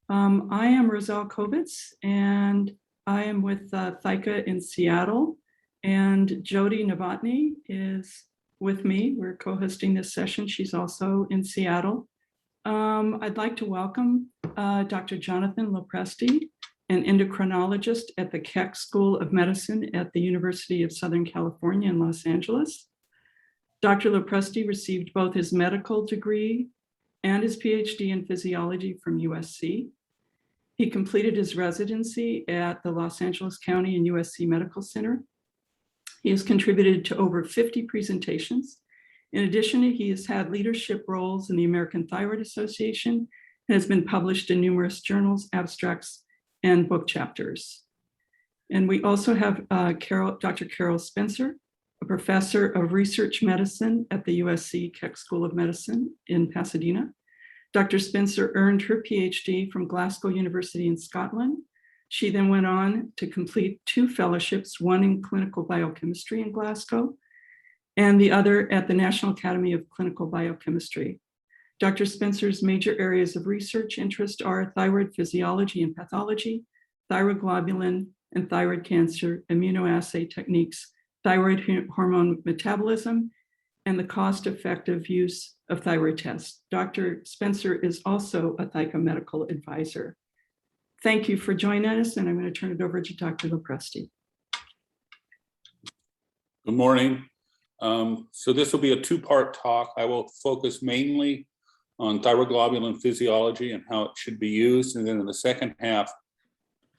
I am Roselle Kovitz, and I am with ThyCa in Seattle, and Jody Novotny is with me. We're co-hosting this session. She's also in Seattle. I'd like to welcome Dr. Jonathan LoPresti, an endocrinologist at the Keck School of Medicine at the University of Southern California in Los Angeles. Dr. LoPresti received both his medical degree and his PhD in physiology from USC. He completed his residency at the Los Angeles County and USC Medical Center. He has contributed to over 50 presentations. In addition, he has had leadership roles in the American Thyroid Association and has been published in numerous journals, abstracts, and book chapters. And we also have Dr. Carol Spencer, a professor of research medicine at the USC Keck School of Medicine in Pasadena. Dr. Spencer earned her PhD from Glasgow University in Scotland. She then went on to complete 2 fellowships, one in clinical biochemistry in Glasgow and the other at the National Academy of Clinical Biochemistry. Dr. Spencer's major areas of research interest are thyroid physiology and pathology, thyroglobulin and thyroid cancer immunoassay techniques, thyroid hormone metabolism, and the cost-effective use of thyroid tests. Dr. Spencer is also a ThyCa medical advisor. Thank you for joining us, and I'm going to turn it over to Dr. LoPresti. Good morning. So this will be a 2-part talk. I will focus mainly on thyroglobulin physiology and how it should be used. And then in the second half,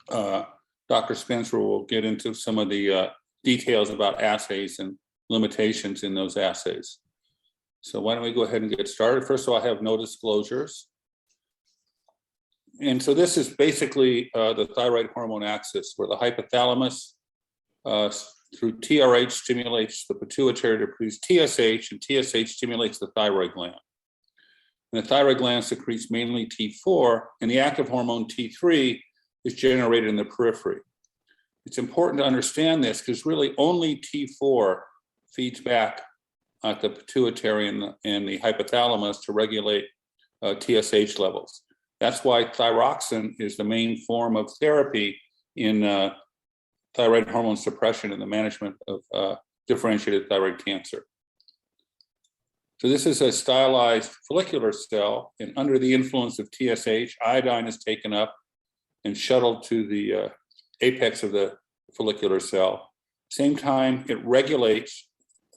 Dr. Spencer will get into some of the details about assays and limitations in those assays. So why don't we go ahead and get started? First of all, I have no disclosures. And so this is basically the thyroid hormone axis, where the hypothalamus through TRH stimulates the pituitary to produce TSH, and TSH stimulates the thyroid gland. And the thyroid gland secretes mainly T4, and the active hormone T3 is generated in the periphery. It's important to understand this because really only T4 feeds back at the pituitary and the hypothalamus to regulate TSH levels. That's why thyroxine is the main form of therapy in thyroid hormone suppression and the management of differentiated thyroid cancer. So this is a stylized follicular cell, and under the influence of TSH, iodine is taken up and shuttled to the apex of the follicular cell. Same time, it regulates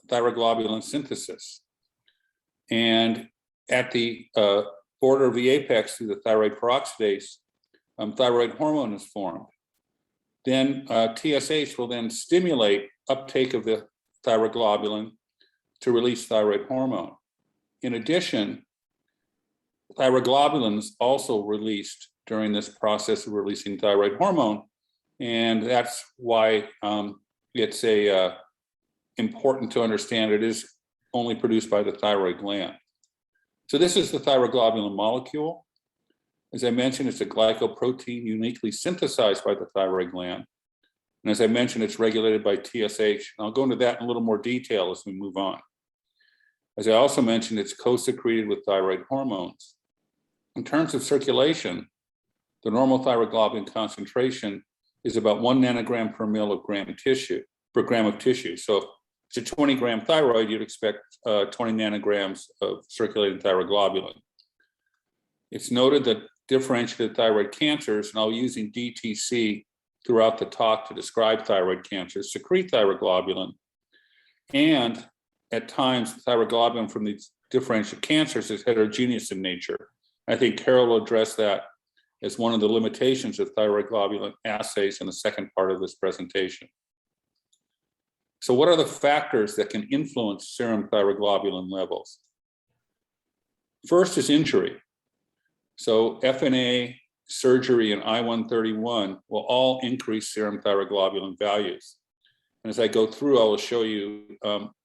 thyroglobulin synthesis. And at the border of the apex through the thyroid peroxidase, thyroid hormone is formed. Then TSH will then stimulate uptake of the thyroglobulin to release thyroid hormone. In addition, thyroglobulin is also released during this process of releasing thyroid hormone, and that's why it's important to understand it is only produced by the thyroid gland. So this is the thyroglobulin molecule. As I mentioned, it's a glycoprotein uniquely synthesized by the thyroid gland. And as I mentioned, it's regulated by TSH. And I'll go into that in a little more detail as we move on. As I also mentioned, it's co-secreted with thyroid hormones. In terms of circulation, the normal thyroglobulin concentration is about 1 nanogram per mil of gram of tissue. So if it's a 20-gram thyroid, you'd expect 20 nanograms of circulating thyroglobulin. It's noted that differentiated thyroid cancers, and I'll be using DTC throughout the talk to describe thyroid cancers, secrete thyroglobulin. And at times, thyroglobulin from these differentiated cancers is heterogeneous in nature. I think Carol will address that as one of the limitations of thyroglobulin assays in the second part of this presentation. So what are the factors that can influence serum thyroglobulin levels? First is injury. So FNA, surgery, and I-131 will all increase serum thyroglobulin values. And as I go through, I will show you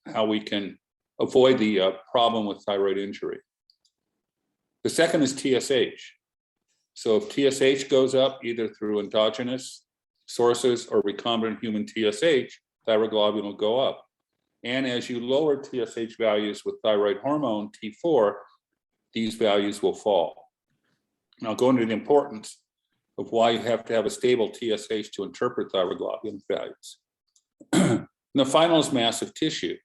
how we can avoid the problem with thyroid injury. The second is TSH. So if TSH goes up either through endogenous sources or recombinant human TSH, thyroglobulin will go up. And as you lower TSH values with thyroid hormone, T4, these values will fall. And I'll go into the importance of why you have to have a stable TSH to interpret thyroglobulin values. And the final is massive tissue.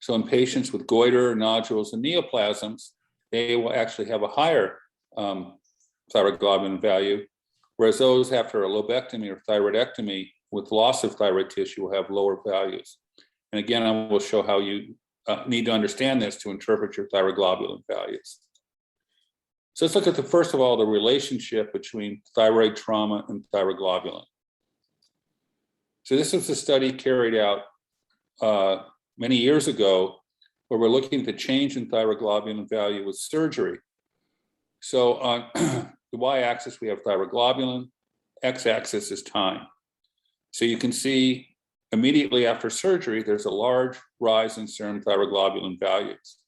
So in patients with goiter, nodules, and neoplasms, they will actually have a higher thyroglobulin value, whereas those after a lobectomy or thyroidectomy with loss of thyroid tissue will have lower values. And again, I will show how you need to understand this to interpret your thyroglobulin values. So let's look at first of all, the relationship between thyroid trauma and thyroglobulin. So this was a study carried out many years ago where we're looking at the change in thyroglobulin value with surgery. So on the y-axis, we have thyroglobulin, x-axis is time. So you can see immediately after surgery, there's a large rise in serum thyroglobulin values.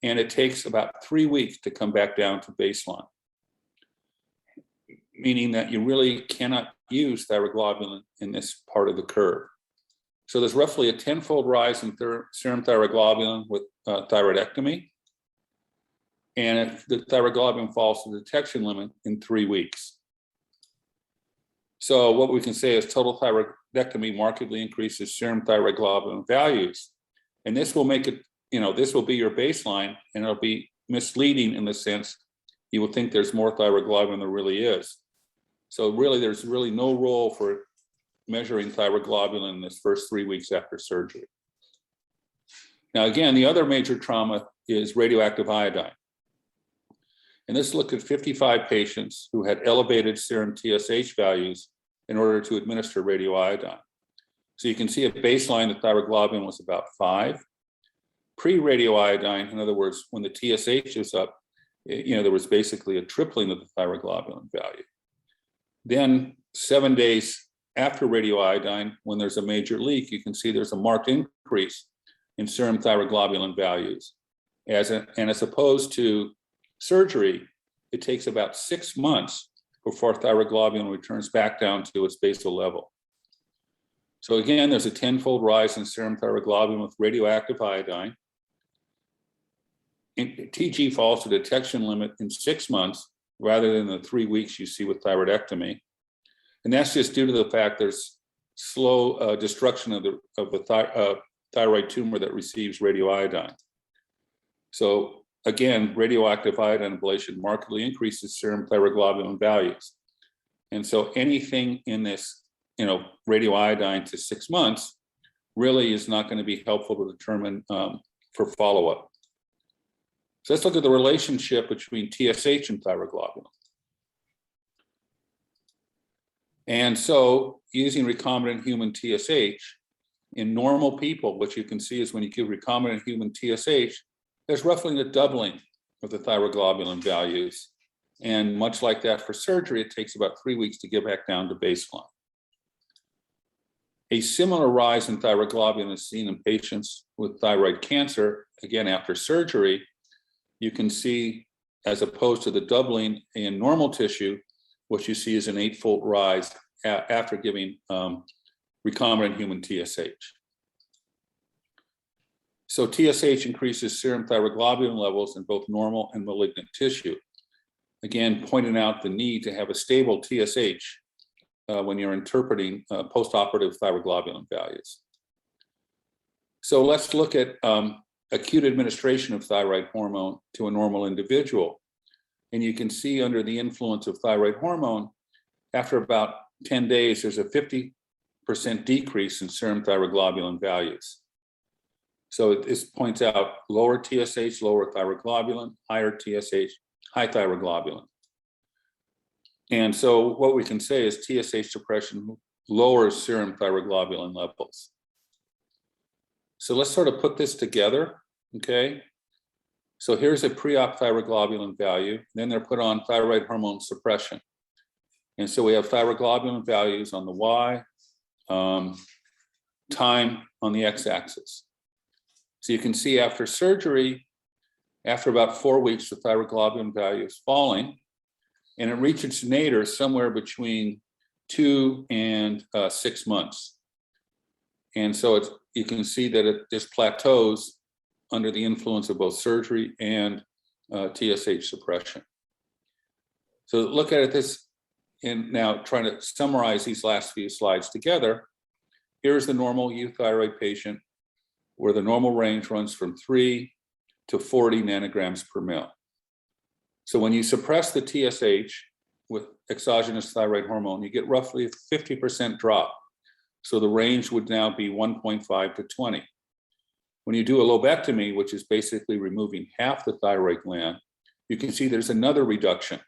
And it takes about 3 weeks to come back down to baseline, meaning that you really cannot use thyroglobulin in this part of the curve. So there's roughly a 10-fold rise in serum thyroglobulin with thyroidectomy. And if the thyroglobulin falls to the detection limit in 3 weeks. So what we can say is total thyroidectomy markedly increases serum thyroglobulin values. And this will make it, this will be your baseline, and it'll be misleading in the sense you will think there's more thyroglobulin than there really is. So really, there's really no role for measuring thyroglobulin in this first 3 weeks after surgery. Now, again, the other major trauma is radioactive iodine. And this looked at 55 patients who had elevated serum TSH values in order to administer radioiodine. So you can see at baseline, the thyroglobulin was about 5. Pre-radioiodine, in other words, when the TSH was up, there was basically a tripling of the thyroglobulin value. Then 7 days after radioiodine, when there's a major leak, you can see there's a marked increase in serum thyroglobulin values. And as opposed to surgery, it takes about 6 months before thyroglobulin returns back down to its basal level. So again, there's a 10-fold rise in serum thyroglobulin with radioactive iodine. And TG falls to detection limit in 6 months rather than the 3 weeks you see with thyroidectomy. And that's just due to the fact there's slow destruction of the thyroid tumor that receives radioiodine. So again, radioactive iodine ablation markedly increases serum thyroglobulin values. And so anything in this, radioiodine to 6 months really is not going to be helpful to determine for follow-up. So let's look at the relationship between TSH and thyroglobulin. And so using recombinant human TSH in normal people, what you can see is when you give recombinant human TSH, there's roughly a doubling of the thyroglobulin values. And much like that for surgery, it takes about 3 weeks to get back down to baseline. A similar rise in thyroglobulin is seen in patients with thyroid cancer, again, after surgery. You can see, as opposed to the doubling in normal tissue, what you see is an 8-fold rise after giving recombinant human TSH. So TSH increases serum thyroglobulin levels in both normal and malignant tissue. Again, pointing out the need to have a stable TSH when you're interpreting postoperative thyroglobulin values. So let's look at acute administration of thyroid hormone to a normal individual. And you can see under the influence of thyroid hormone, after about 10 days, there's a 50% decrease in serum thyroglobulin values. So this points out lower TSH, lower thyroglobulin, higher TSH, high thyroglobulin. And so what we can say is TSH suppression lowers serum thyroglobulin levels. So let's sort of put this together, okay? So here's a pre-op thyroglobulin value, then they're put on thyroid hormone suppression. And so we have thyroglobulin values on the Y, time on the X-axis. So you can see after surgery, after about 4 weeks, the thyroglobulin value is falling, and it reaches its nadir somewhere between 2 and 6 months. And so you can see that it just plateaus under the influence of both surgery and TSH suppression. So look at it this, and now trying to summarize these last few slides together. Here's the normal euthyroid patient, where the normal range runs from 3 to 40 nanograms per mil. So when you suppress the TSH with exogenous thyroid hormone, you get roughly a 50% drop. So the range would now be 1.5 to 20. When you do a lobectomy, which is basically removing half the thyroid gland, you can see there's another reduction,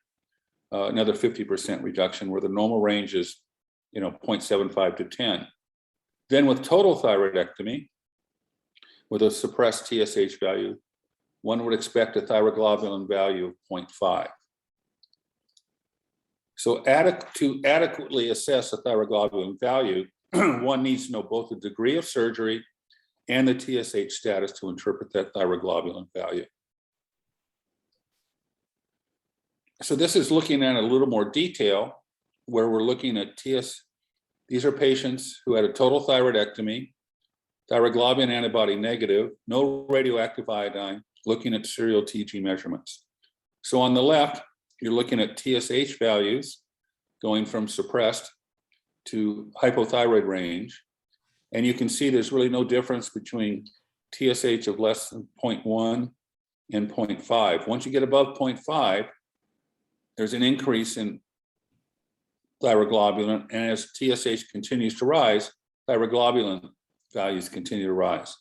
another 50% reduction, where the normal range is 0.75 to 10. Then with total thyroidectomy, with a suppressed TSH value, one would expect a thyroglobulin value of 0.5. So to adequately assess a thyroglobulin value, one needs to know both the degree of surgery and the TSH status to interpret that thyroglobulin value. So this is looking at a little more detail, where we're looking at these are patients who had a total thyroidectomy, thyroglobulin antibody negative, no radioactive iodine, looking at serial TG measurements. So on the left, you're looking at TSH values going from suppressed to hypothyroid range. And you can see there's really no difference between TSH of less than 0.1 and 0.5. Once you get above 0.5, there's an increase in thyroglobulin, and as TSH continues to rise, thyroglobulin values continue to rise.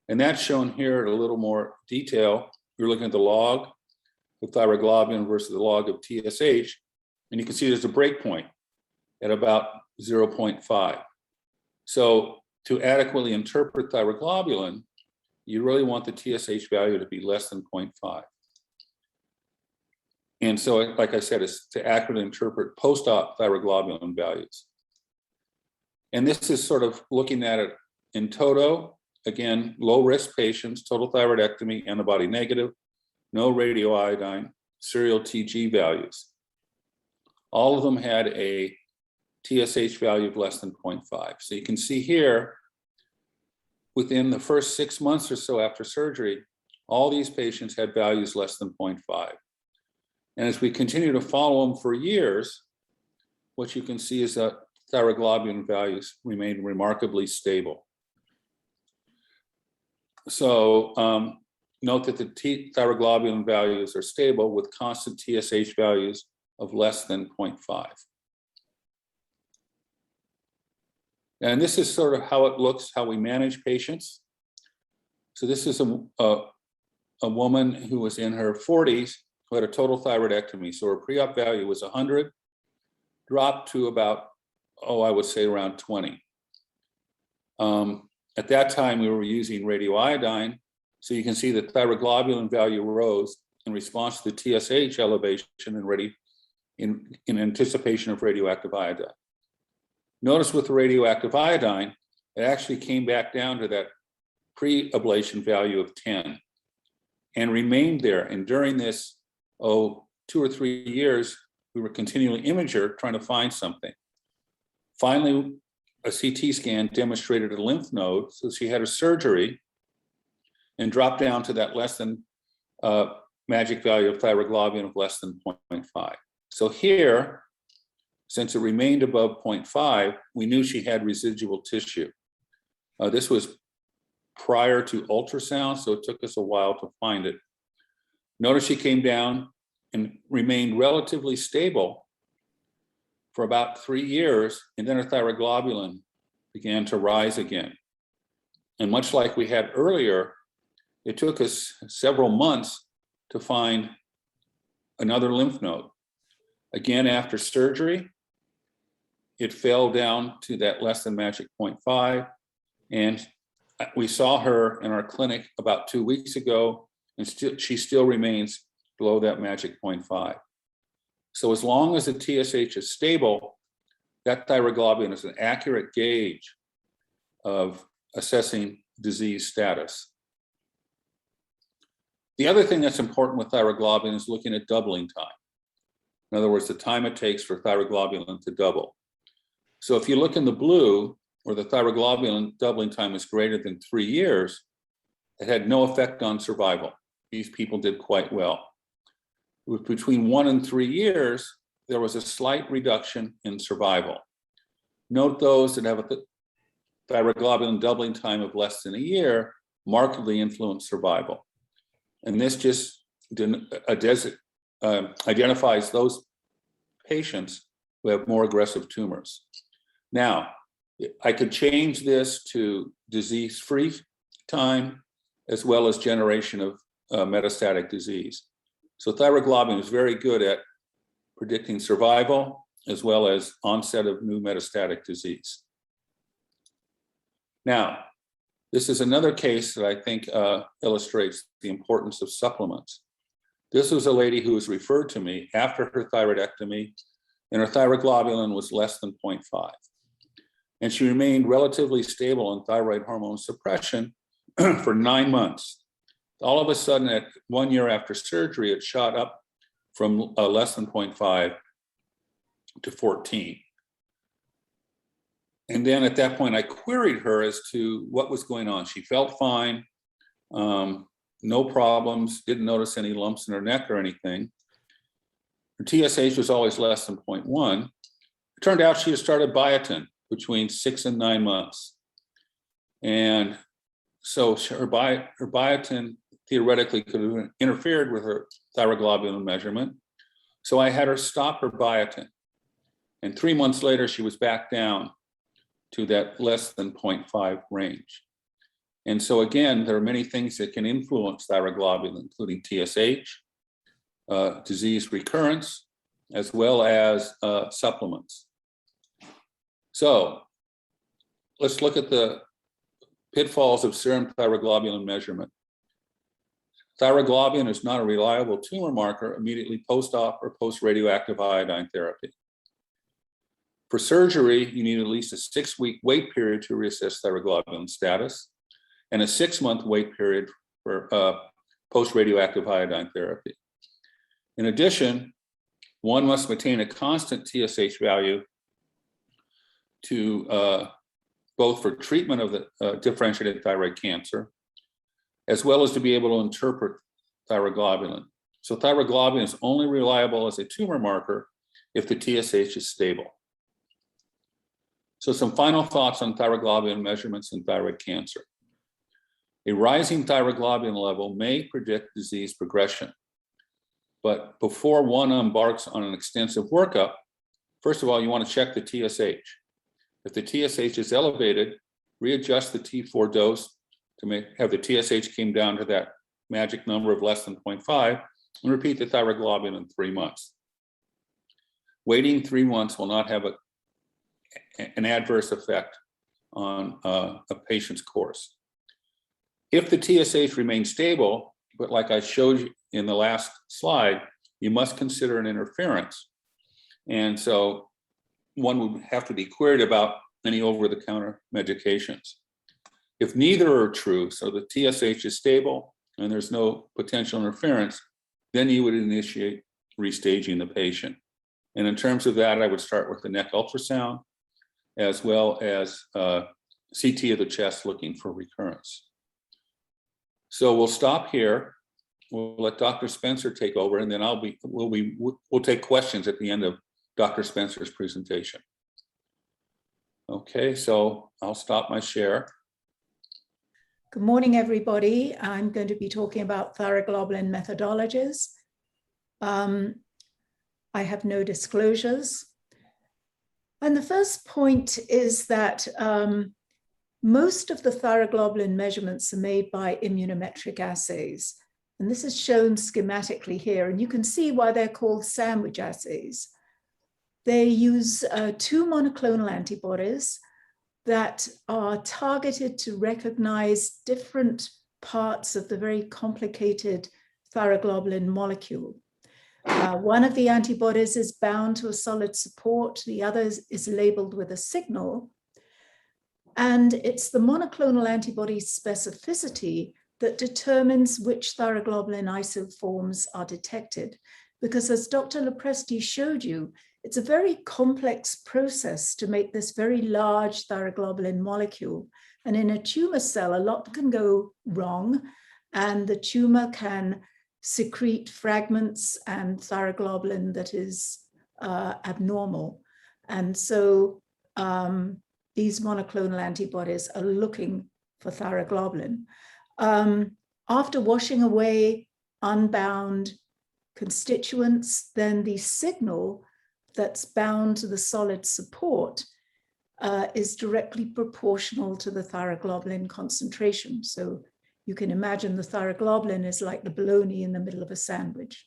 And that's shown here in a little more detail. You're looking at the log of thyroglobulin versus the log of TSH, and you can see there's a break point at about 0.5. So to adequately interpret thyroglobulin, you really want the TSH value to be less than 0.5. And so, like I said, it's to accurately interpret post-op thyroglobulin values. And this is sort of looking at it in toto. Again, low-risk patients, total thyroidectomy, antibody negative, no radioiodine, serial TG values. All of them had a TSH value of less than 0.5. So you can see here, within the first 6 months or so after surgery, all these patients had values less than 0.5. And as we continue to follow them for years, what you can see is that thyroglobulin values remain remarkably stable. So note that the thyroglobulin values are stable with constant TSH values of less than 0.5. And this is sort of how it looks, how we manage patients. So this is a woman who was in her 40s who had a total thyroidectomy. So her pre-op value was 100, dropped to about, I would say around 20. At that time, we were using radioiodine. So you can see the thyroglobulin value rose in response to the TSH elevation in anticipation of radioactive iodine. Notice with the radioactive iodine, it actually came back down to that pre-ablation value of 10 and remained there. And during this, 2 or 3 years, we were continually imaging, trying to find something. Finally, a CT scan demonstrated a lymph node, so she had a surgery and dropped down to that less than magic value of thyroglobulin of less than 0.5. So here, since it remained above 0.5, we knew she had residual tissue. This was prior to ultrasound, so it took us a while to find it. Notice she came down and remained relatively stable for about 3 years, and then her thyroglobulin began to rise again. And much like we had earlier, it took us several months to find another lymph node. Again, after surgery, it fell down to that less than magic 0.5. And we saw her in our clinic about 2 weeks ago, and she still remains below that magic 0.5. So as long as the TSH is stable, that thyroglobulin is an accurate gauge of assessing disease status. The other thing that's important with thyroglobulin is looking at doubling time. In other words, the time it takes for thyroglobulin to double. So if you look in the blue, where the thyroglobulin doubling time is greater than 3 years, it had no effect on survival. These people did quite well. with between 1 and 3 years, there was a slight reduction in survival. Note those that have a thyroglobulin doubling time of less than a year markedly influence survival. And this just identifies those patients who have more aggressive tumors. Now, I could change this to disease-free time as well as generation of metastatic disease. So thyroglobulin is very good at predicting survival as well as onset of new metastatic disease. Now, this is another case that I think illustrates the importance of supplements. This was a lady who was referred to me after her thyroidectomy, and her thyroglobulin was less than 0.5. And she remained relatively stable on thyroid hormone suppression for 9 months. All of a sudden, at 1 year after surgery, it shot up from less than 0.5 to 14. And then at that point, I queried her as to what was going on. She felt fine, no problems, didn't notice any lumps in her neck or anything. Her TSH was always less than 0.1. It turned out she had started biotin between 6 and 9 months. And so her biotin theoretically could have interfered with her thyroglobulin measurement. So I had her stop her biotin. And 3 months later, she was back down to that less than 0.5 range. And so again, there are many things that can influence thyroglobulin, including TSH, disease recurrence, as well as supplements. So let's look at the pitfalls of serum thyroglobulin measurement. Thyroglobulin is not a reliable tumor marker immediately post-op or post-radioactive iodine therapy. For surgery, you need at least a 6-week wait period to reassess thyroglobulin status and a 6-month wait period for post-radioactive iodine therapy. In addition, one must maintain a constant TSH value to both for treatment of the differentiated thyroid cancer, as well as to be able to interpret thyroglobulin. So thyroglobulin is only reliable as a tumor marker if the TSH is stable. So some final thoughts on thyroglobulin measurements in thyroid cancer. A rising thyroglobulin level may predict disease progression, but before one embarks on an extensive workup, first of all, you want to check the TSH. If the TSH is elevated, readjust the T4 dose to have the TSH came down to that magic number of less than 0.5 and repeat the thyroglobulin in 3 months. Waiting 3 months will not have an adverse effect on a patient's course. If the TSH remains stable, but like I showed you in the last slide, you must consider an interference. And so one would have to be queried about any over-the-counter medications. If neither are true, so the TSH is stable and there's no potential interference, then you would initiate restaging the patient. And in terms of that, I would start with the neck ultrasound, as well as CT of the chest looking for recurrence. So we'll stop here. We'll let Dr. Spencer take over, and then we'll take questions at the end of Dr. Spencer's presentation. Okay, so I'll stop my share. Good morning, everybody. I'm going to be talking about thyroglobulin methodologies. I have no disclosures. And the first point is that most of the thyroglobulin measurements are made by immunometric assays. And this is shown schematically here. And you can see why they're called sandwich assays. They use 2 monoclonal antibodies that are targeted to recognize different parts of the very complicated thyroglobulin molecule. One of the antibodies is bound to a solid support, the other is labeled with a signal. And it's the monoclonal antibody specificity that determines which thyroglobulin isoforms are detected. Because as Dr. LoPresti showed you, it's a very complex process to make this very large thyroglobulin molecule. And in a tumor cell, a lot can go wrong, and the tumor can secrete fragments and thyroglobulin that is abnormal. And so these monoclonal antibodies are looking for thyroglobulin. After washing away unbound constituents, then the signal that's bound to the solid support is directly proportional to the thyroglobulin concentration. So you can imagine the thyroglobulin is like the bologna in the middle of a sandwich.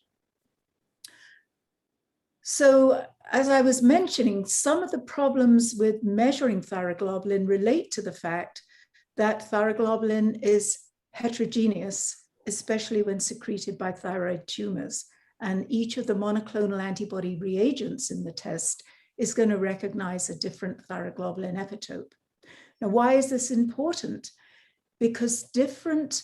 So as I was mentioning, some of the problems with measuring thyroglobulin relate to the fact that thyroglobulin is heterogeneous, especially when secreted by thyroid tumors. And each of the monoclonal antibody reagents in the test is going to recognize a different thyroglobulin epitope. Now, why is this important? Because different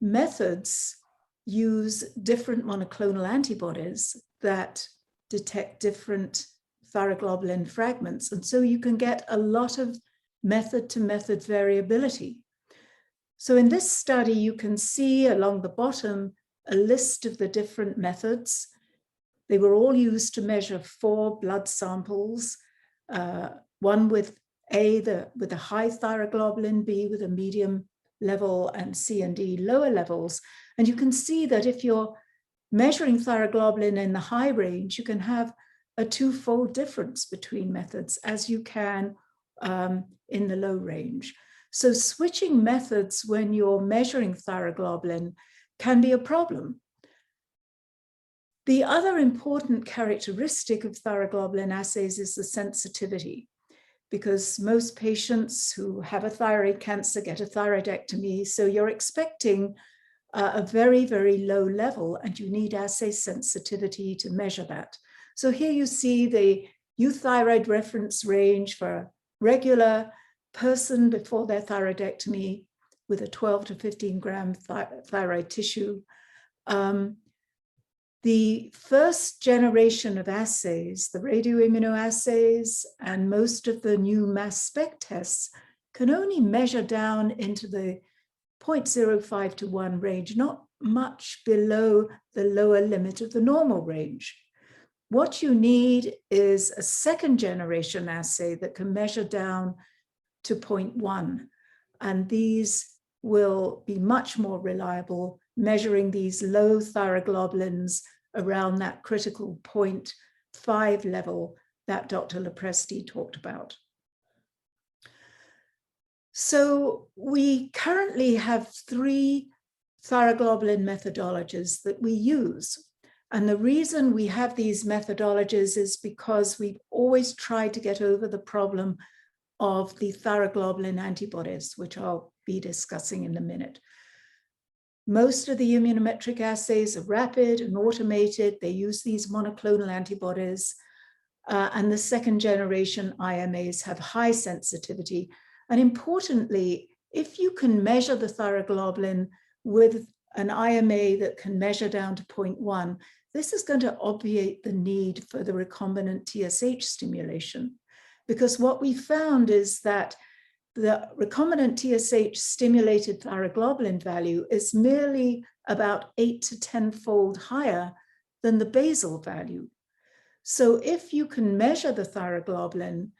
methods use different monoclonal antibodies that detect different thyroglobulin fragments. And so you can get a lot of method-to-method variability. So in this study, you can see along the bottom a list of the different methods. They were all used to measure 4 blood samples, one with with a high thyroglobulin, B with a medium level, and C and D lower levels. And you can see that if you're measuring thyroglobulin in the high range, you can have a 2-fold difference between methods as you can in the low range. So switching methods when you're measuring thyroglobulin can be a problem. The other important characteristic of thyroglobulin assays is the sensitivity, because most patients who have a thyroid cancer get a thyroidectomy. So you're expecting a very, very low level, and you need assay sensitivity to measure that. So here you see the euthyroid reference range for a regular person before their thyroidectomy with a 12 to 15 gram thyroid tissue. The first generation of assays, the radioimmunoassays, and most of the new mass spec tests can only measure down into the 0.05 to 1 range, not much below the lower limit of the normal range. What you need is a second generation assay that can measure down to 0.1. And these will be much more reliable, measuring these low thyroglobulins around that critical 0.5 level that Dr. LoPresti talked about. So we currently have 3 thyroglobulin methodologies that we use. And the reason we have these methodologies is because we've always tried to get over the problem of the thyroglobulin antibodies, which I'll be discussing in a minute. Most of the immunometric assays are rapid and automated. They use these monoclonal antibodies. And the second generation IMAs have high sensitivity. And importantly, if you can measure the thyroglobulin with an IMA that can measure down to 0.1, this is going to obviate the need for the recombinant TSH stimulation. Because what we found is that the recombinant TSH stimulated thyroglobulin value is merely about 8 to 10-fold higher than the basal value. So if you can measure the thyroglobulin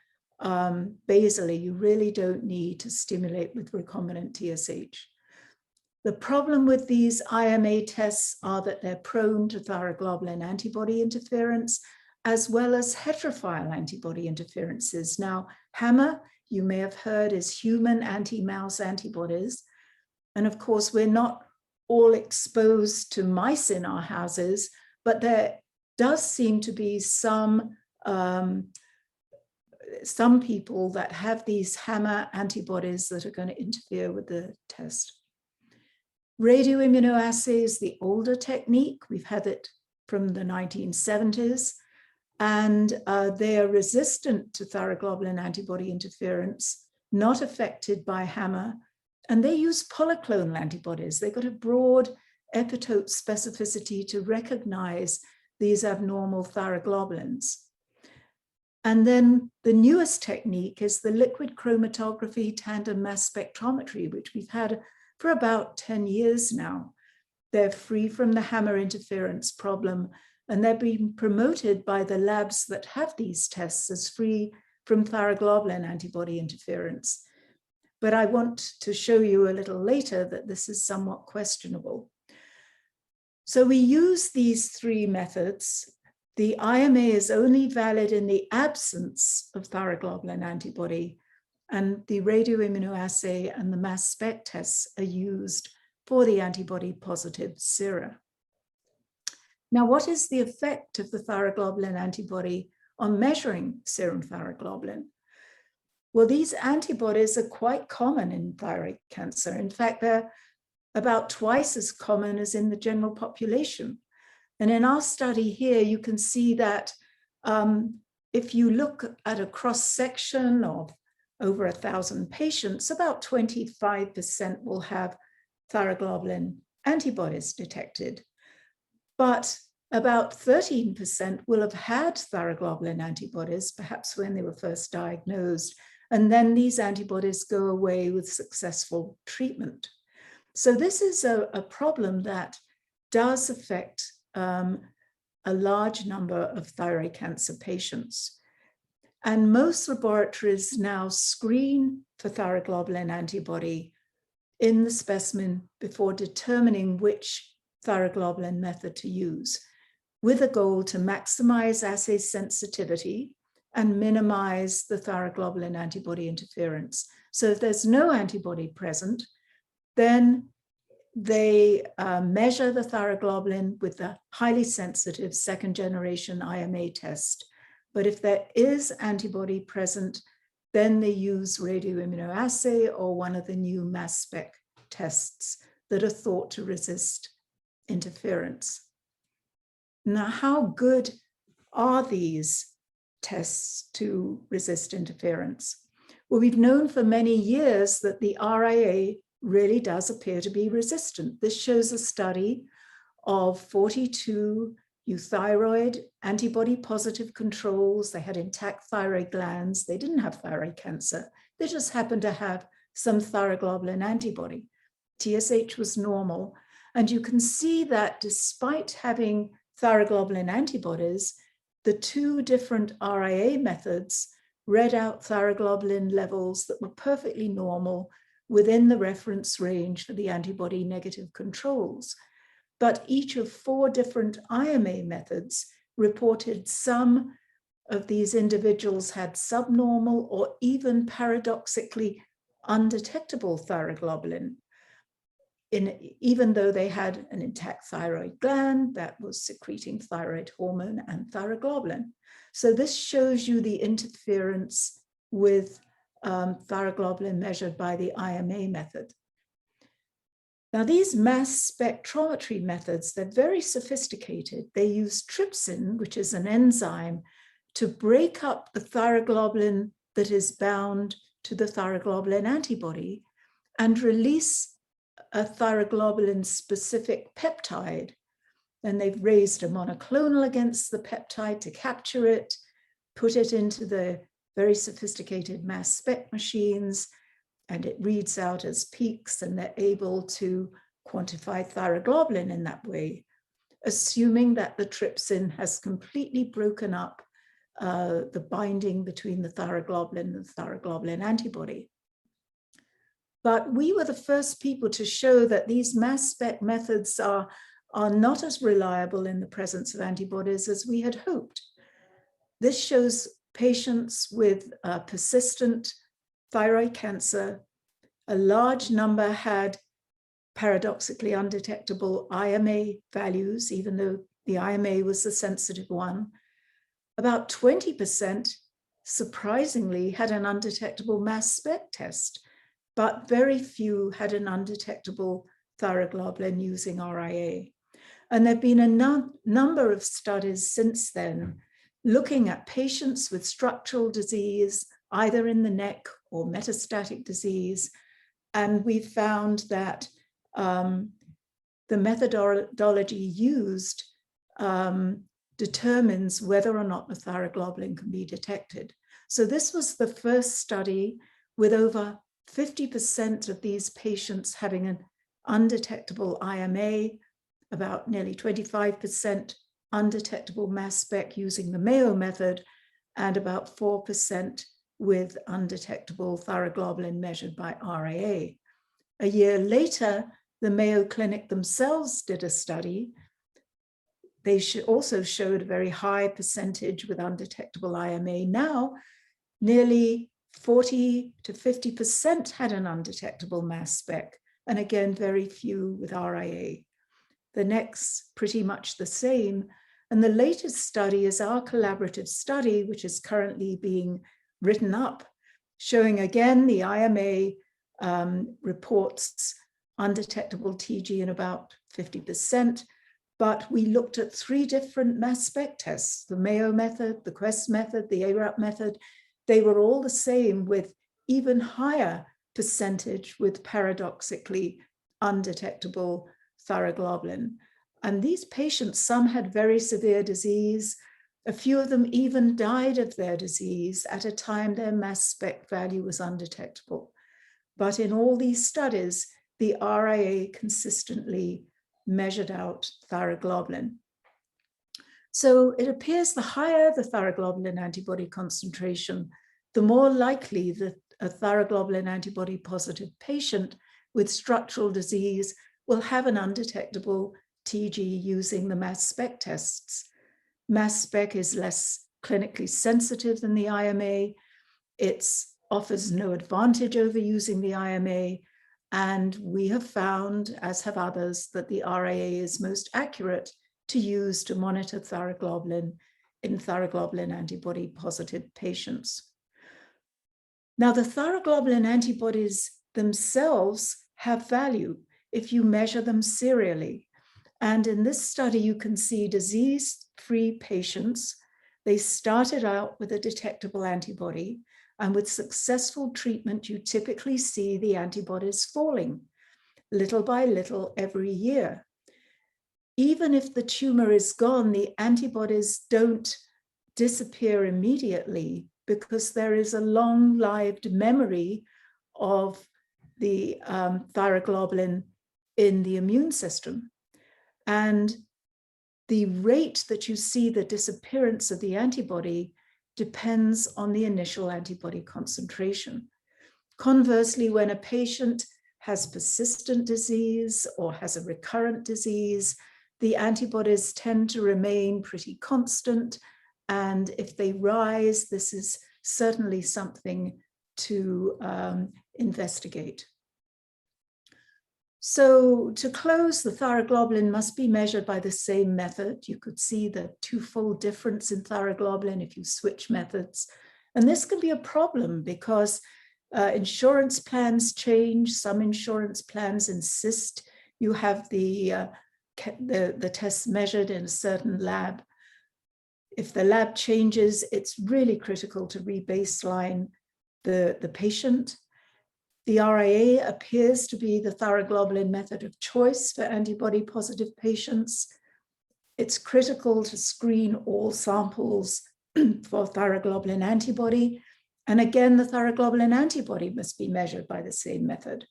basally, you really don't need to stimulate with recombinant TSH. The problem with these IMA tests are that they're prone to thyroglobulin antibody interference, as well as heterophile antibody interferences. Now, HAMA, you may have heard, is human anti-mouse antibodies. And of course, we're not all exposed to mice in our houses, but there does seem to be some people that have these HAMA antibodies that are going to interfere with the test. Radioimmunoassays, the older technique, we've had it from the 1970s, and they are resistant to thyroglobulin antibody interference, not affected by HAMA, and they use polyclonal antibodies. They've got a broad epitope specificity to recognize these abnormal thyroglobulins. And then the newest technique is the liquid chromatography tandem mass spectrometry, which we've had for about 10 years now. they're free from the hammer interference problem, and they're being promoted by the labs that have these tests as free from thyroglobulin antibody interference. But I want to show you a little later that this is somewhat questionable. So we use these three methods. The IMA is only valid in the absence of thyroglobulin antibody, and the radioimmunoassay and the mass spec tests are used for the antibody positive sera. Now, what is the effect of the thyroglobulin antibody on measuring serum thyroglobulin? Well, these antibodies are quite common in thyroid cancer. In fact, they're about twice as common as in the general population. And in our study here, you can see that if you look at a cross-section of over 1,000 patients, about 25% will have thyroglobulin antibodies detected. But about 13% will have had thyroglobulin antibodies, perhaps when they were first diagnosed, and then these antibodies go away with successful treatment. So this is a problem that does affect a large number of thyroid cancer patients. And most laboratories now screen for thyroglobulin antibody in the specimen before determining which thyroglobulin method to use, with a goal to maximize assay sensitivity and minimize the thyroglobulin antibody interference. So if there's no antibody present, then they measure the thyroglobulin with the highly sensitive second generation IMA test. But if there is antibody present, then they use radioimmunoassay or one of the new mass spec tests that are thought to resist interference. Now, how good are these tests to resist interference? Well, we've known for many years that the RIA really does appear to be resistant. This shows a study of 42 euthyroid antibody positive controls. They had intact thyroid glands. They didn't have thyroid cancer. They just happened to have some thyroglobulin antibody. TSH was normal. And you can see that despite having thyroglobulin antibodies, the two different RIA methods read out thyroglobulin levels that were perfectly normal within the reference range for the antibody negative controls. But each of 4 different IMA methods reported some of these individuals had subnormal or even paradoxically undetectable thyroglobulin, even though they had an intact thyroid gland that was secreting thyroid hormone and thyroglobulin. So this shows you the interference with thyroglobulin measured by the IMA method. Now, these mass spectrometry methods, they're very sophisticated. They use trypsin, which is an enzyme, to break up the thyroglobulin that is bound to the thyroglobulin antibody and release a thyroglobulin-specific peptide. And they've raised a monoclonal against the peptide to capture it, put it into the very sophisticated mass spec machines, and it reads out as peaks, and they're able to quantify thyroglobulin in that way, assuming that the trypsin has completely broken up the binding between the thyroglobulin and the thyroglobulin antibody. But we were the first people to show that these mass spec methods are not as reliable in the presence of antibodies as we had hoped. This shows patients with persistent thyroid cancer. A large number had paradoxically undetectable IMA values, even though the IMA was the sensitive one. About 20%, surprisingly, had an undetectable mass spec test, but very few had an undetectable thyroglobulin using RIA. And there have been a number of studies since then looking at patients with structural disease, either in the neck or metastatic disease. And we found that the methodology used determines whether or not the thyroglobulin can be detected. So this was the first study with over 50% of these patients having an undetectable IMA about nearly 25% undetectable mass spec using the Mayo method, and about 4% with undetectable thyroglobulin measured by RAA. A year later, the Mayo Clinic themselves did a study. They also showed a very high percentage with undetectable IMA. Now, nearly 40 to 50% had an undetectable mass spec, and again, very few with RIA. The next, pretty much the same. And the latest study is our collaborative study, which is currently being written up, showing again the IMA reports undetectable TG in about 50%, but we looked at 3 different mass spec tests, the Mayo method, the Quest method, the ARAP method. They were all the same with even higher percentage with paradoxically undetectable thyroglobulin. And these patients, some had very severe disease. A few of them even died of their disease at a time their mass spec value was undetectable. But in all these studies, the RIA consistently measured out thyroglobulin. So it appears the higher the thyroglobulin antibody concentration, the more likely that a thyroglobulin antibody positive patient with structural disease will have an undetectable TG using the mass spec tests. Mass spec is less clinically sensitive than the IMA. It offers no advantage over using the IMA. And we have found, as have others, that the RAA is most accurate to use to monitor thyroglobulin in thyroglobulin antibody positive patients. Now, the thyroglobulin antibodies themselves have value if you measure them serially. And in this study, you can see disease-free patients. They started out with a detectable antibody, and with successful treatment, you typically see the antibodies falling little by little every year. Even if the tumor is gone, the antibodies don't disappear immediately because there is a long-lived memory of the thyroglobulin in the immune system. And the rate that you see the disappearance of the antibody depends on the initial antibody concentration. Conversely, when a patient has persistent disease or has a recurrent disease, the antibodies tend to remain pretty constant. And if they rise, this is certainly something to investigate. So to close, the thyroglobulin must be measured by the same method. You could see the twofold difference in thyroglobulin if you switch methods. And this can be a problem because insurance plans change. Some insurance plans insist you have the tests measured in a certain lab. If the lab changes, it's really critical to re-baseline the patient. The RIA appears to be the thyroglobulin method of choice for antibody-positive patients. It's critical to screen all samples for thyroglobulin antibody. And again, the thyroglobulin antibody must be measured by the same method.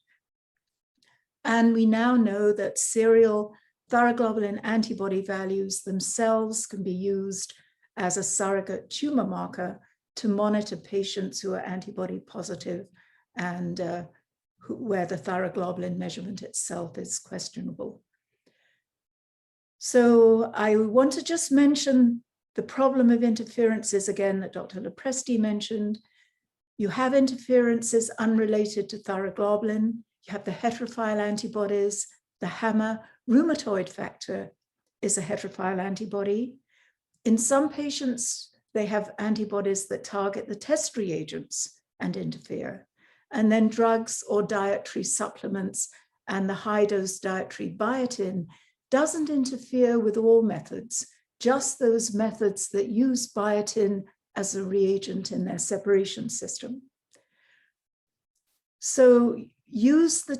And we now know that serial thyroglobulin antibody values themselves can be used as a surrogate tumor marker to monitor patients who are antibody positive and where the thyroglobulin measurement itself is questionable. So I want to just mention the problem of interferences again that Dr. LoPresti mentioned. You have interferences unrelated to thyroglobulin. You have the heterophile antibodies, the HAMA rheumatoid factor is a heterophile antibody. In some patients, they have antibodies that target the test reagents and interfere. And then drugs or dietary supplements and the high-dose dietary biotin doesn't interfere with all methods, just those methods that use biotin as a reagent in their separation system. So use the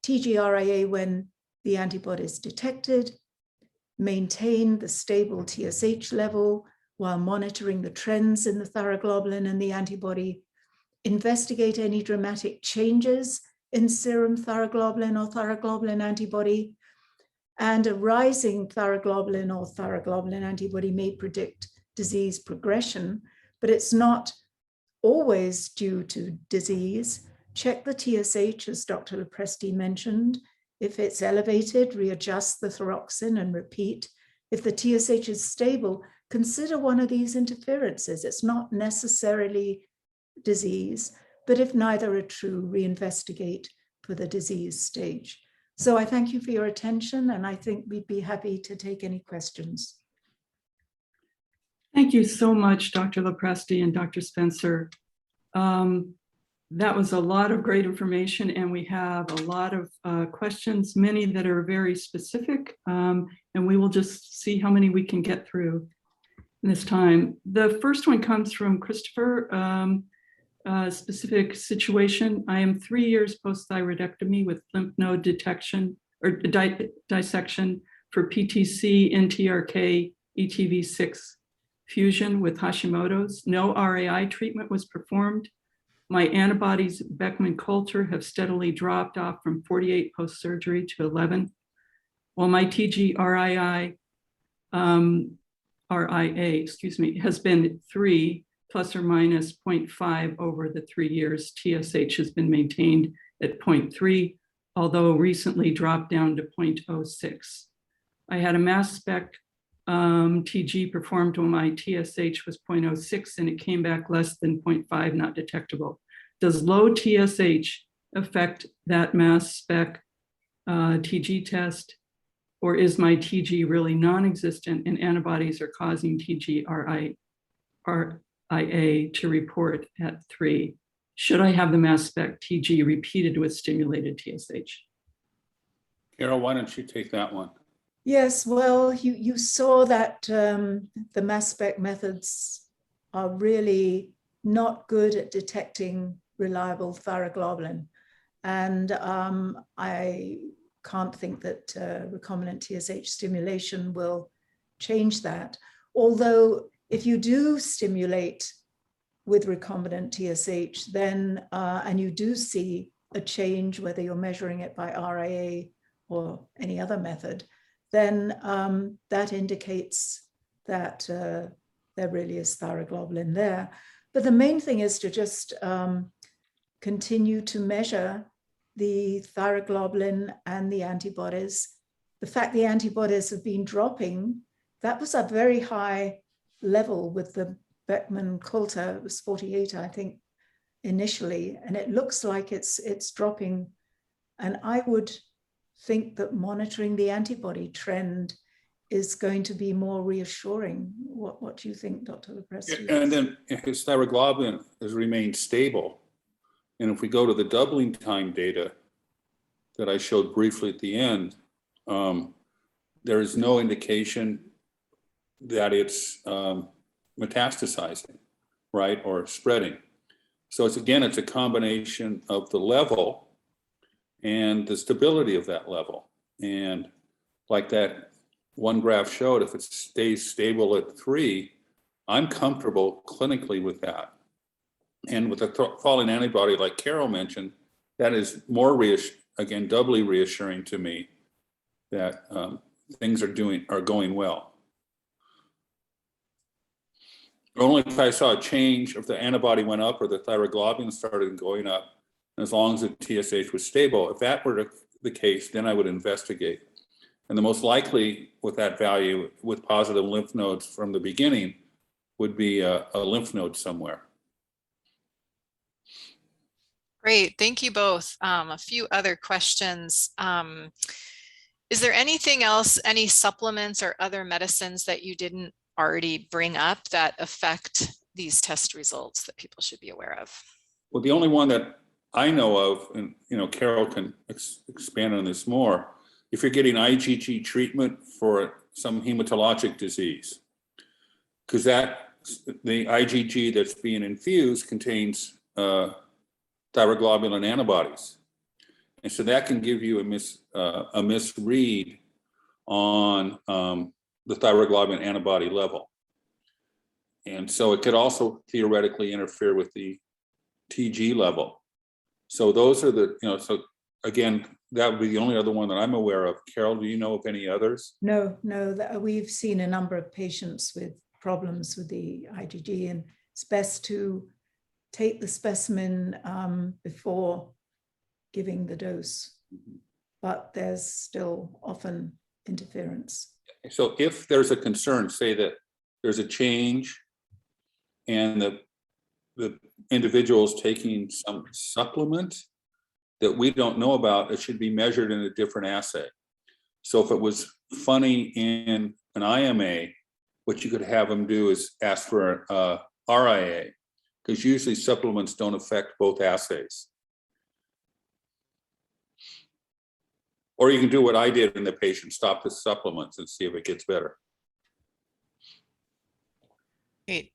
TGRIA when the antibody is detected, maintain the stable TSH level while monitoring the trends in the thyroglobulin and the antibody, investigate any dramatic changes in serum thyroglobulin or thyroglobulin antibody, And a rising thyroglobulin or thyroglobulin antibody may predict disease progression, but it's not always due to disease. Check the TSH, as Dr. LoPresti mentioned. If it's elevated, readjust the thyroxine and repeat. If the TSH is stable, consider one of these interferences. It's not necessarily disease, but if neither are true, reinvestigate for the disease stage. So I thank you for your attention, and I think we'd be happy to take any questions. Thank you so much, Dr. LoPresti and Dr. Spencer. That was a lot of great information, and we have a lot of questions, many that are very specific, and we will just see how many we can get through in this time. The first one comes from Christopher. Specific situation. I am 3 years post-thyroidectomy with lymph node detection or dissection for PTC, NTRK, ETV6 fusion with Hashimoto's. No RAI treatment was performed. My antibodies Beckman Coulter have steadily dropped off from 48 post-surgery to 11, while my TG RIA, has been 3 plus or minus 0.5 over the 3 years. TSH has been maintained at 0.3, although recently dropped down to 0.06. I had a mass spec TG performed when my TSH was 0.06 and it came back less than 0.5, not detectable. Does low TSH affect that mass spec TG test, or is my TG really non-existent and antibodies are causing TG RIA to report at 3? Should I have the mass spec TG repeated with stimulated TSH? Carol, why don't you take that one? Yes, well, you saw that the mass spec methods are really not good at detecting reliable thyroglobulin. And I can't think that recombinant TSH stimulation will change that. Although if you do stimulate with recombinant TSH, then, and you do see a change, whether you're measuring it by RIA or any other method, then that indicates that there really is thyroglobulin there. But the main thing is to just continue to measure the thyroglobulin and the antibodies. The fact the antibodies have been dropping, that was a very high level with the Beckman Coulter. It was 48, I think, initially, and it looks like it's dropping. And I would think that monitoring the antibody trend is going to be more reassuring. What do you think, Dr. LoPresti? And then his thyroglobulin has remained stable. And if we go to the doubling time data that I showed briefly at the end, there is no indication that it's metastasizing, right, or spreading. So it's, again, it's a combination of the level and the stability of that level. And like that one graph showed, if it stays stable at 3, I'm comfortable clinically with that. And with a falling antibody, like Carol mentioned, that is more again, doubly reassuring to me that things are going well. Only if I saw a change, if the antibody went up or the thyroglobulin started going up, as long as the TSH was stable. If that were the case, then I would investigate. And the most likely with that value, with positive lymph nodes from the beginning, would be a lymph node somewhere. Great, thank you both. A few other questions. Is there anything else, any supplements or other medicines that you didn't already bring up that affect these test results that people should be aware of? Well, the only one that I know of, and Carol can expand on this more, if you're getting IgG treatment for some hematologic disease, because the IgG that's being infused contains thyroglobulin antibodies. And so that can give you a misread on the thyroglobulin antibody level. And so it could also theoretically interfere with the TG level. So those are the, so again, that would be the only other one that I'm aware of. Carol, do you know of any others? No, we've seen a number of patients with problems with the IgG, and it's best to take the specimen before giving the dose, but there's still often interference. So if there's a concern, say that there's a change and the individual is taking some supplement that we don't know about, it should be measured in a different assay. So if it was funny in an IMA, what you could have them do is ask for a RIA, because usually supplements don't affect both assays. Or you can do what I did in the patient, stop the supplements and see if it gets better. Great.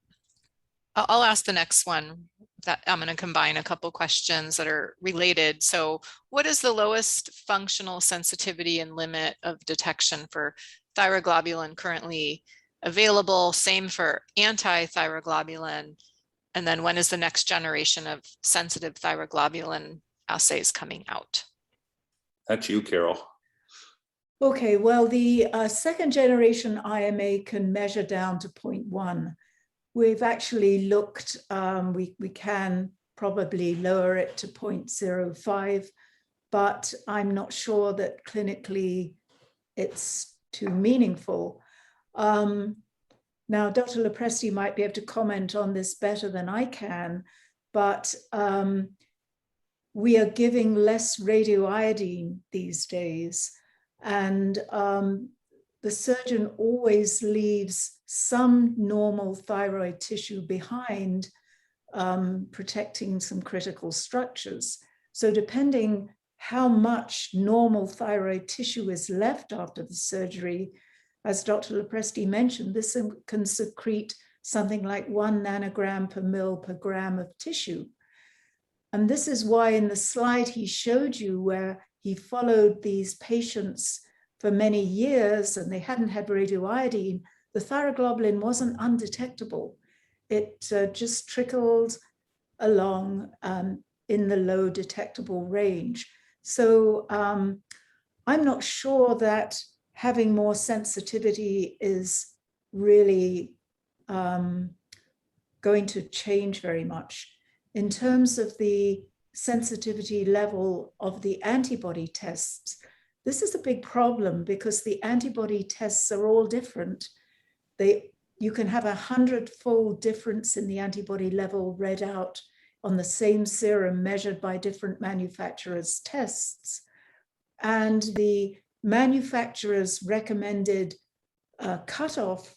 I'll ask the next one. That I'm going to combine a couple questions that are related. So what is the lowest functional sensitivity and limit of detection for thyroglobulin currently available? Same for anti-thyroglobulin. And then when is the next generation of sensitive thyroglobulin assays coming out? That's you, Carol. Okay, well, the second generation IMA can measure down to 0.1. We've actually looked, we can probably lower it to 0.05, but I'm not sure that clinically it's too meaningful. Now, Dr. LoPresti might be able to comment on this better than I can, but we are giving less radioiodine these days, and the surgeon always leaves some normal thyroid tissue behind, protecting some critical structures. So depending how much normal thyroid tissue is left after the surgery, as Dr. LoPresti mentioned, this can secrete something like 1 nanogram per mil per gram of tissue. And this is why in the slide he showed you, where he followed these patients for many years and they hadn't had radioiodine, the thyroglobulin wasn't undetectable. It just trickled along in the low detectable range. So I'm not sure that having more sensitivity is really going to change very much. In terms of the sensitivity level of the antibody tests, this is a big problem because the antibody tests are all different. You can have 100-fold difference in the antibody level read out on the same serum measured by different manufacturers' tests. And the manufacturer's recommended cutoff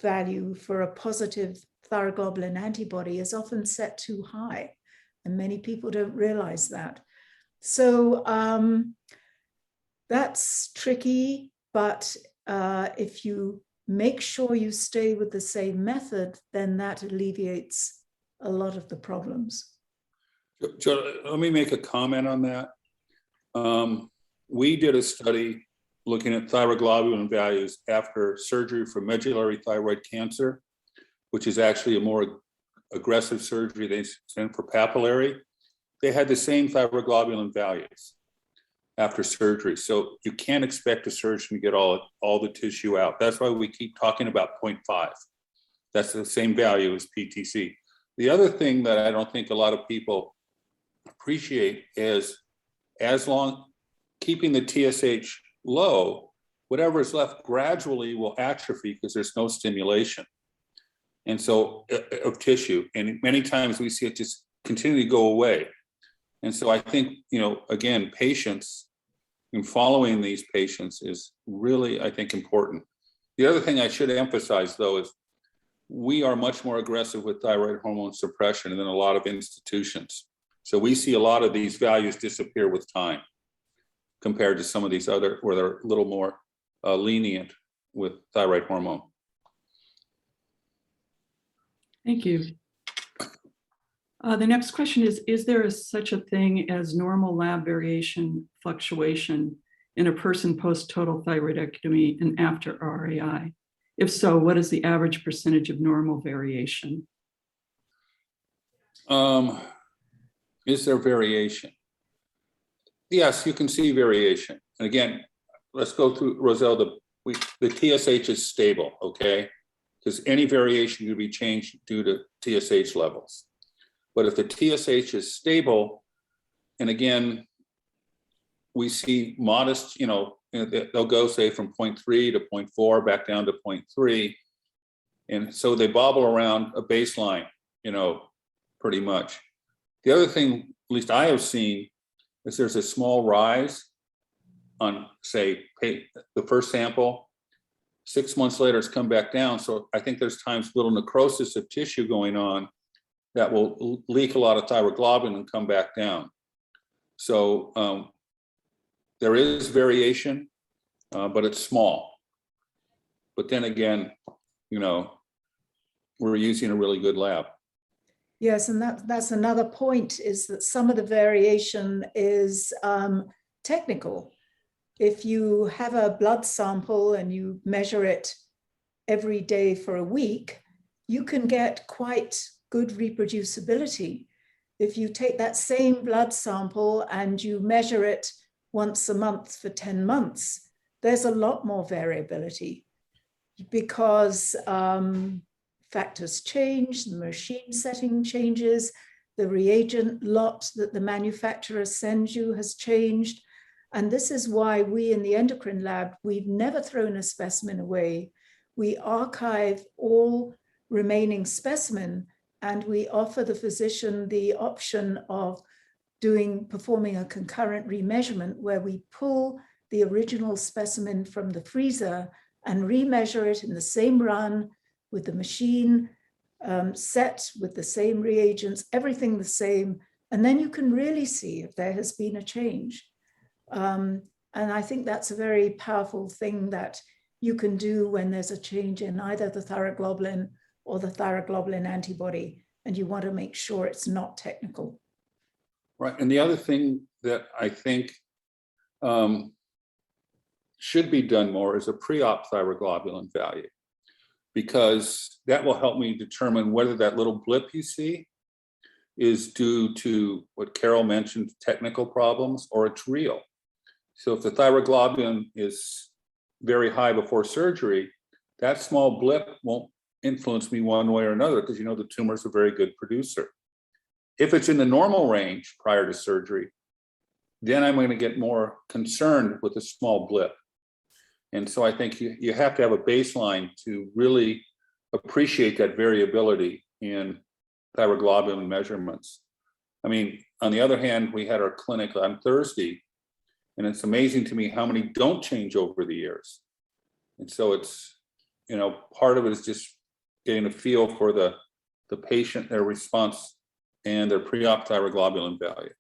value for a positive thyroglobulin antibody is often set too high, and many people don't realize that. So that's tricky, but if you make sure you stay with the same method, then that alleviates a lot of the problems. Joe, let me make a comment on that. We did a study looking at thyroglobulin values after surgery for medullary thyroid cancer, which is actually a more aggressive surgery they send for papillary. They had the same thyroglobulin values after surgery. So you can't expect a surgeon to get all the tissue out. That's why we keep talking about 0.5. That's the same value as PTC. The other thing that I don't think a lot of people appreciate is keeping the TSH low, whatever is left gradually will atrophy because there's no stimulation. And so of tissue, and many times we see it just continue to go away. And so I think, again, patience and following these patients is really, I think, important. The other thing I should emphasize, though, is we are much more aggressive with thyroid hormone suppression than a lot of institutions. So we see a lot of these values disappear with time compared to some of these other where they're a little more lenient with thyroid hormone. Thank you. The next question is there such a thing as normal lab variation fluctuation in a person post-total thyroidectomy and after RAI? If so, what is the average percentage of normal variation? Is there variation? Yes, you can see variation. And again, let's go through, Roselle, the TSH is stable, okay? Because any variation could be changed due to TSH levels. But if the TSH is stable, and again, we see modest, they'll go say from 0.3 to 0.4 back down to 0.3. And so they bobble around a baseline, pretty much. The other thing, at least I have seen, is there's a small rise on, say, the first sample. 6 months later, it's come back down. So I think there's times little necrosis of tissue going on that will leak a lot of thyroglobulin and come back down. So there is variation, but it's small. But then again, we're using a really good lab. Yes, and that's another point, is that some of the variation is technical. If you have a blood sample and you measure it every day for a week, you can get quite good reproducibility. If you take that same blood sample and you measure it once a month for 10 months, there's a lot more variability because factors change, the machine setting changes, the reagent lot that the manufacturer sends you has changed. And this is why we in the endocrine lab, we've never thrown a specimen away. We archive all remaining specimen, and we offer the physician the option of performing a concurrent remeasurement where we pull the original specimen from the freezer and remeasure it in the same run with the machine set with the same reagents, everything the same. And then you can really see if there has been a change. And I think that's a very powerful thing that you can do when there's a change in either the thyroglobulin or the thyroglobulin antibody, and you want to make sure it's not technical. Right, and the other thing that I think should be done more is a pre-op thyroglobulin value, because that will help me determine whether that little blip you see is due to what Carol mentioned, technical problems, or it's real. So if the thyroglobulin is very high before surgery, that small blip won't influence me one way or another, because the tumor is a very good producer. If it's in the normal range prior to surgery, then I'm going to get more concerned with a small blip. And so I think you have to have a baseline to really appreciate that variability in thyroglobulin measurements. I mean, on the other hand, we had our clinic on Thursday, and it's amazing to me how many don't change over the years. And so it's, part of it is just getting a feel for the patient, their response, and their pre-op thyroglobulin value.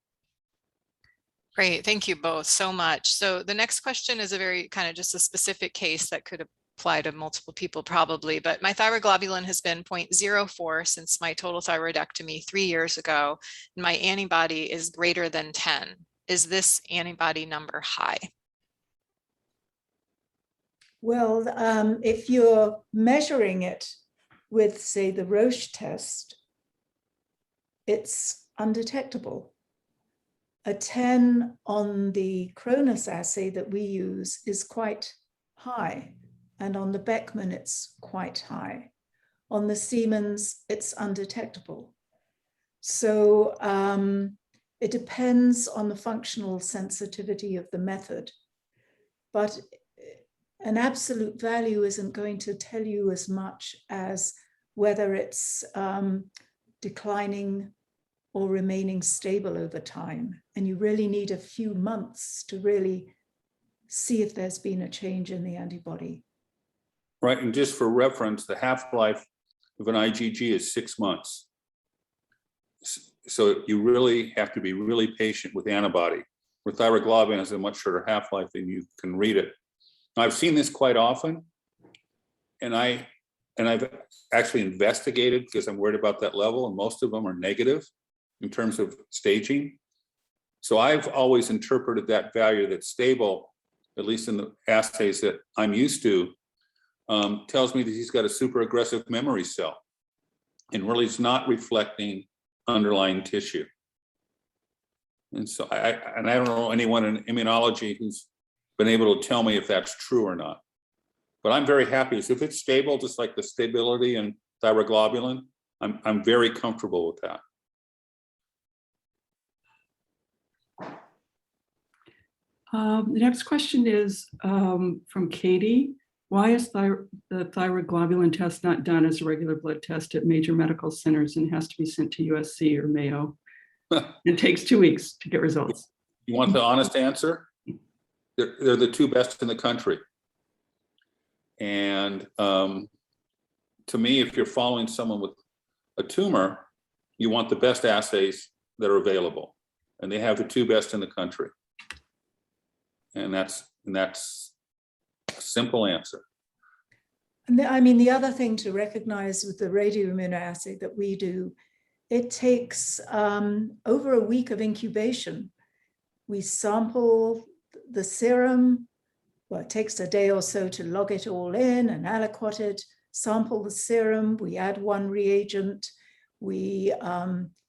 Great, thank you both so much. So the next question is a very kind of just a specific case that could apply to multiple people probably, but my thyroglobulin has been 0.04 since my total thyroidectomy 3 years ago, and my antibody is greater than 10. Is this antibody number high? Well, if you're measuring it with, say, the Roche test, it's undetectable. A 10 on the Cronus assay that we use is quite high, and on the Beckman, it's quite high. On the Siemens, it's undetectable. So it depends on the functional sensitivity of the method, but an absolute value isn't going to tell you as much as whether it's declining or remaining stable over time. And you really need a few months to really see if there's been a change in the antibody. Right, and just for reference, the half-life of an IgG is 6 months. So you really have to be really patient with antibody. Where thyroglobulin has a much shorter half-life than you can read it. Now, I've seen this quite often, and I've actually investigated because I'm worried about that level, and most of them are negative in terms of staging. So I've always interpreted that value that's stable, at least in the assays that I'm used to, tells me that he's got a super aggressive memory cell and really is not reflecting underlying tissue. And so I don't know anyone in immunology who's been able to tell me if that's true or not. But I'm very happy. So if it's stable, just like the stability in thyroglobulin, I'm very comfortable with that. The next question is from Katie. Why is the thyroglobulin test not done as a regular blood test at major medical centers and has to be sent to USC or Mayo? It takes 2 weeks to get results. You want the honest answer? They're the two best in the country. And to me, if you're following someone with a tumor, you want the best assays that are available. And they have the two best in the country. And that's a simple answer. And I mean, the other thing to recognize with the radioimmunoassay that we do, it takes over a week of incubation. We sample the serum. Well, it takes a day or so to log it all in and aliquot it, sample the serum. We add one reagent. We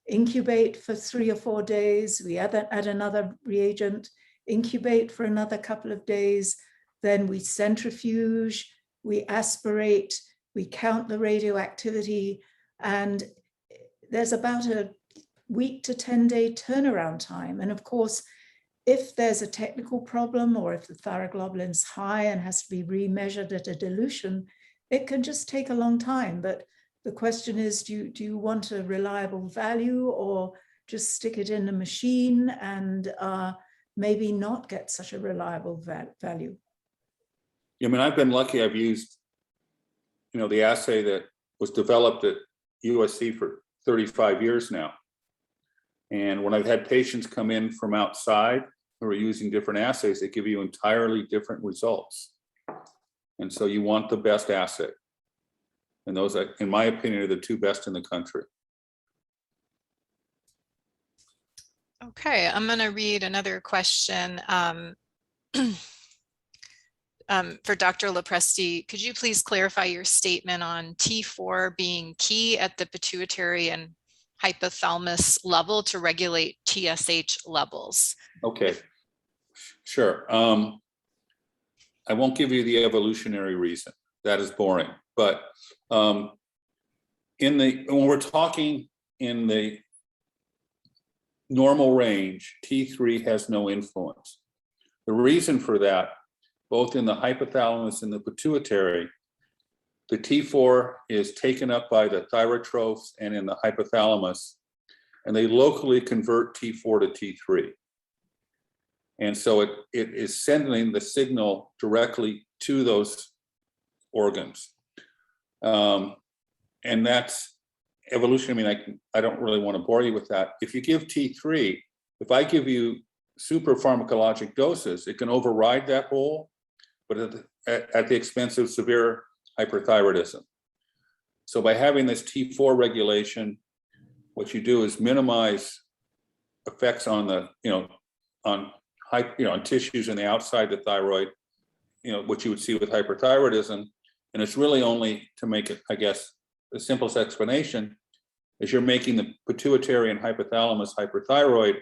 incubate for 3 or 4 days. We add another reagent, incubate for another couple of days. Then we centrifuge, we aspirate, we count the radioactivity, and there's about a week to 10-day turnaround time. And of course, if there's a technical problem or if the thyroglobulin's high and has to be remeasured at a dilution, it can just take a long time. But the question is, do you want a reliable value or just stick it in a machine and maybe not get such a reliable value? I mean, I've been lucky. I've used, the assay that was developed at USC for 35 years now. And when I've had patients come in from outside who are using different assays, they give you entirely different results. And so you want the best assay. And those, in my opinion, are the two best in the country. Okay, I'm going to read another question. For Dr. LoPresti, could you please clarify your statement on T4 being key at the pituitary and hypothalamus level to regulate TSH levels? Okay, sure. I won't give you the evolutionary reason. That is boring. But when we're talking in the normal range, T3 has no influence. The reason for that, both in the hypothalamus and the pituitary, the T4 is taken up by the thyrotrophs and in the hypothalamus, and they locally convert T4 to T3. And so it is sending the signal directly to those organs. And that's evolution. I mean, I don't really want to bore you with that. If you give T3, if I give you super pharmacologic doses, it can override that whole, but at the expense of severe hyperthyroidism. So by having this T4 regulation, what you do is minimize effects on the, on tissues in the outside the thyroid, what you would see with hyperthyroidism. And it's really only to make it, I guess, the simplest explanation is you're making the pituitary and hypothalamus hyperthyroid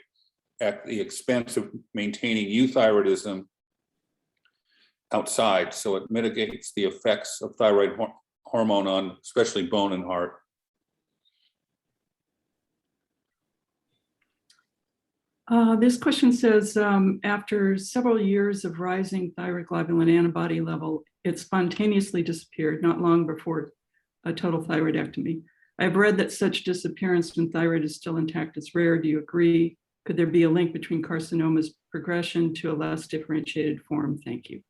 at the expense of maintaining euthyroidism outside. So it mitigates the effects of thyroid hormone on especially bone and heart. This question says, after several years of rising thyroglobulin antibody level, it spontaneously disappeared not long before a total thyroidectomy. I've read that such disappearance when thyroid is still intact is rare. Do you agree? Could there be a link between carcinoma's progression to a less differentiated form? Thank you.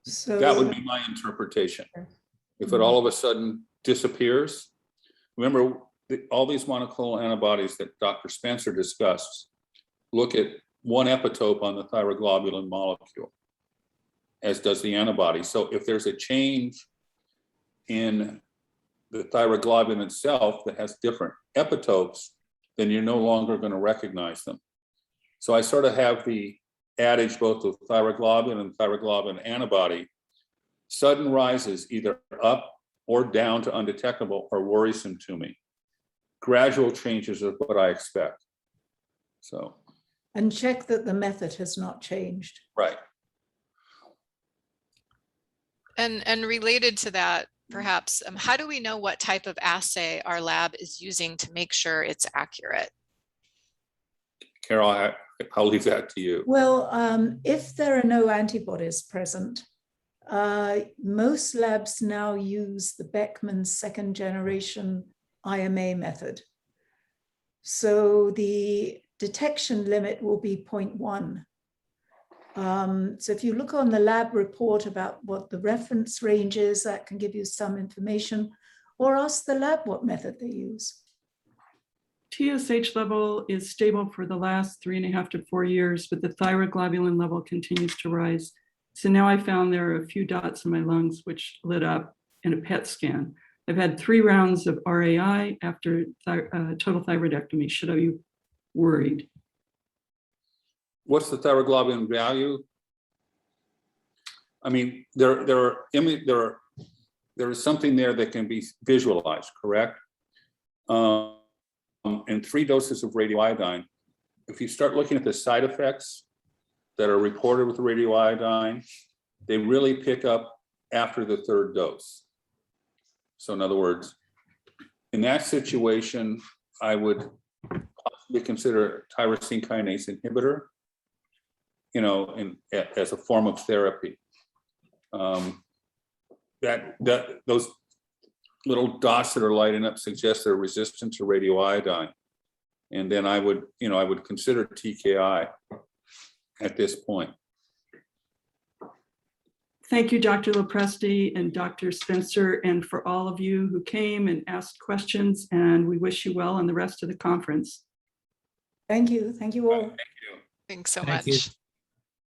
So That would be my interpretation. If it all of a sudden disappears, remember all these monoclonal antibodies that Dr. Spencer discussed look at one epitope on the thyroglobulin molecule, as does the antibody. So if there's a change in the thyroglobulin itself that has different epitopes, then you're no longer going to recognize them. So I sort of have the adage both of thyroglobulin and thyroglobulin antibody, sudden rises either up or down to undetectable are worrisome to me. gradual changes is what I expect. So, And check that the method has not changed. right. And related to that, perhaps, how do we know what type of assay our lab is using to make sure it's accurate? Carol, I'll leave that to you. Well, if there are no antibodies present, most labs now use the Beckman second generation IMA method. So the detection limit will be 0.1. So if you look on the lab report about what the reference range is, that can give you some information, or ask the lab what method they use. TSH level is stable for the last 3.5 to 4 years, but the thyroglobulin level continues to rise. So now I found there are a few dots in my lungs which lit up in a PET scan. I've had 3 rounds of RAI after total thyroidectomy. Should I be worried? What's the thyroglobulin value? I mean, there is something there that can be visualized, correct? And 3 doses of radioiodine. If you start looking at the side effects that are reported with radioiodine, they really pick up after the 3rd dose. So in other words, in that situation, I would possibly consider tyrosine kinase inhibitor, you know, as a form of therapy. Those little dots that are lighting up suggest they're resistant to radioiodine. And then I would consider TKI at this point. Thank you, Dr. LoPresti and Dr. Spencer, and for all of you who came and asked questions, and we wish you well on the rest of the conference. Thank you. Thank you all. Thank you. Thanks so Thank much. you.